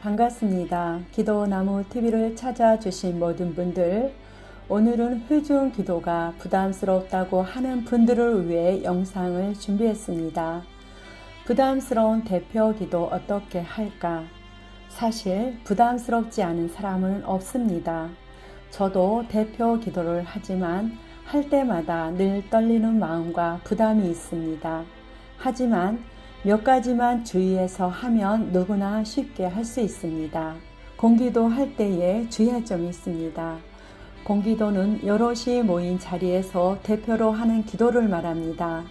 반갑습니다. 기도나무 TV를 찾아주신 모든 분들, 오늘은 회중 기도가 부담스럽다고 하는 분들을 위해 영상을 준비했습니다. 부담스러운 대표 기도 어떻게 할까? 사실 부담스럽지 않은 사람은 없습니다. 저도 대표 기도를 하지만 할 때마다 늘 떨리는 마음과 부담이 있습니다. 하지만 몇 가지만 주의해서 하면 누구나 쉽게 할 수 있습니다. 공기도 할 때에 주의할 점이 있습니다. 공기도는 여럿이 모인 자리에서 대표로 하는 기도를 말합니다.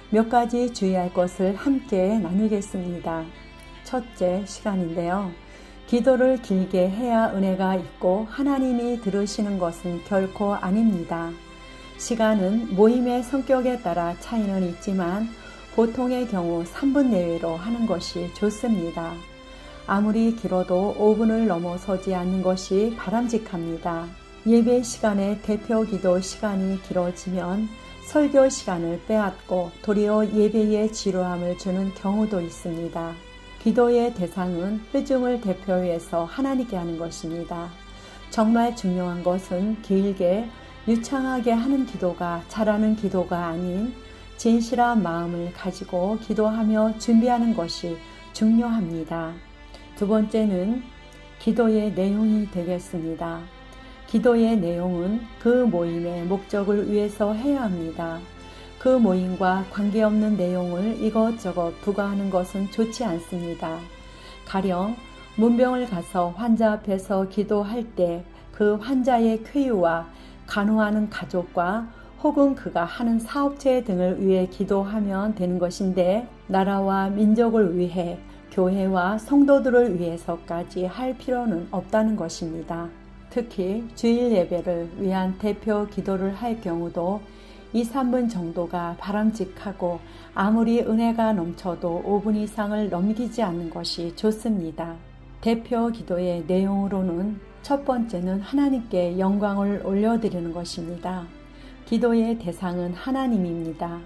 몇 가지 주의할 것을 함께 나누겠습니다. 첫째, 시간인데요. 기도를 길게 해야 은혜가 있고 하나님이 들으시는 것은 결코 아닙니다. 시간은 모임의 성격에 따라 차이는 있지만 보통의 경우 3분 내외로 하는 것이 좋습니다. 아무리 길어도 5분을 넘어서지 않는 것이 바람직합니다. 예배 시간에 대표 기도 시간이 길어지면 설교 시간을 빼앗고 도리어 예배에 지루함을 주는 경우도 있습니다. 기도의 대상은 회중을 대표해서 하나님께 하는 것입니다. 정말 중요한 것은 길게 유창하게 하는 기도가 잘하는 기도가 아닌 진실한 마음을 가지고 기도하며 준비하는 것이 중요합니다. 두 번째는 기도의 내용이 되겠습니다. 기도의 내용은 그 모임의 목적을 위해서 해야 합니다. 그 모임과 관계없는 내용을 이것저것 부과하는 것은 좋지 않습니다. 가령 문병을 가서 환자 앞에서 기도할 때 그 환자의 쾌유와 간호하는 가족과 혹은 그가 하는 사업체 등을 위해 기도하면 되는 것인데 나라와 민족을 위해 교회와 성도들을 위해서까지 할 필요는 없다는 것입니다. 특히 주일 예배를 위한 대표 기도를 할 경우도 2, 3분 정도가 바람직하고 아무리 은혜가 넘쳐도 5분 이상을 넘기지 않는 것이 좋습니다. 대표 기도의 내용으로는 첫 번째는 하나님께 영광을 올려드리는 것입니다. 기도의 대상은 하나님입니다.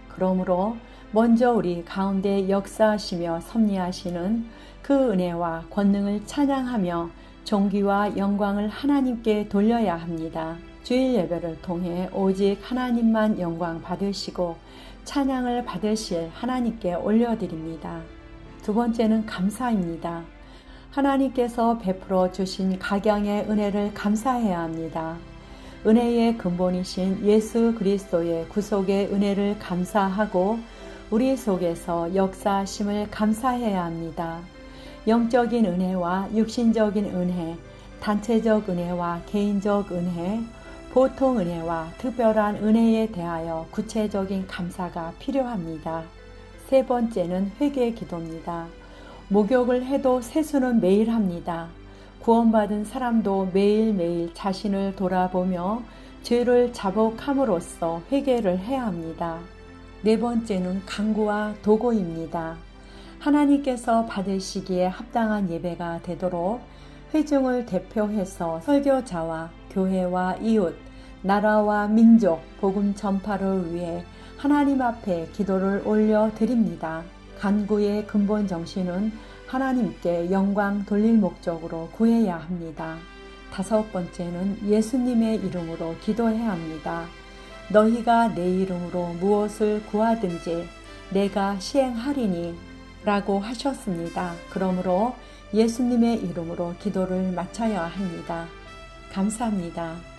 그러므로 먼저 우리 가운데 역사하시며 섭리하시는 그 은혜와 권능을 찬양하며 존귀와 영광을 하나님께 돌려야 합니다. 주일 예배를 통해 오직 하나님만 영광 받으시고 찬양을 받으실 하나님께 올려드립니다. 두 번째는 감사입니다. 하나님께서 베풀어 주신 각양의 은혜를 감사해야 합니다. 은혜의 근본이신 예수 그리스도의 구속의 은혜를 감사하고 우리 속에서 역사하심을 감사해야 합니다. 영적인 은혜와 육신적인 은혜, 단체적 은혜와 개인적 은혜, 보통 은혜와 특별한 은혜에 대하여 구체적인 감사가 필요합니다. 세 번째는 회개 기도입니다. 목욕을 해도 세수는 매일 합니다. 구원받은 사람도 매일매일 자신을 돌아보며 죄를 자복함으로써 회개를 해야 합니다. 네 번째는 간구와 도구입니다. 하나님께서 받으시기에 합당한 예배가 되도록 회중을 대표해서 설교자와 교회와 이웃, 나라와 민족, 복음 전파를 위해 하나님 앞에 기도를 올려드립니다. 간구의 근본 정신은 하나님께 영광 돌릴 목적으로 구해야 합니다. 다섯 번째는 예수님의 이름으로 기도해야 합니다. 너희가 내 이름으로 무엇을 구하든지 내가 시행하리니 라고 하셨습니다. 그러므로 예수님의 이름으로 기도를 마쳐야 합니다. 감사합니다.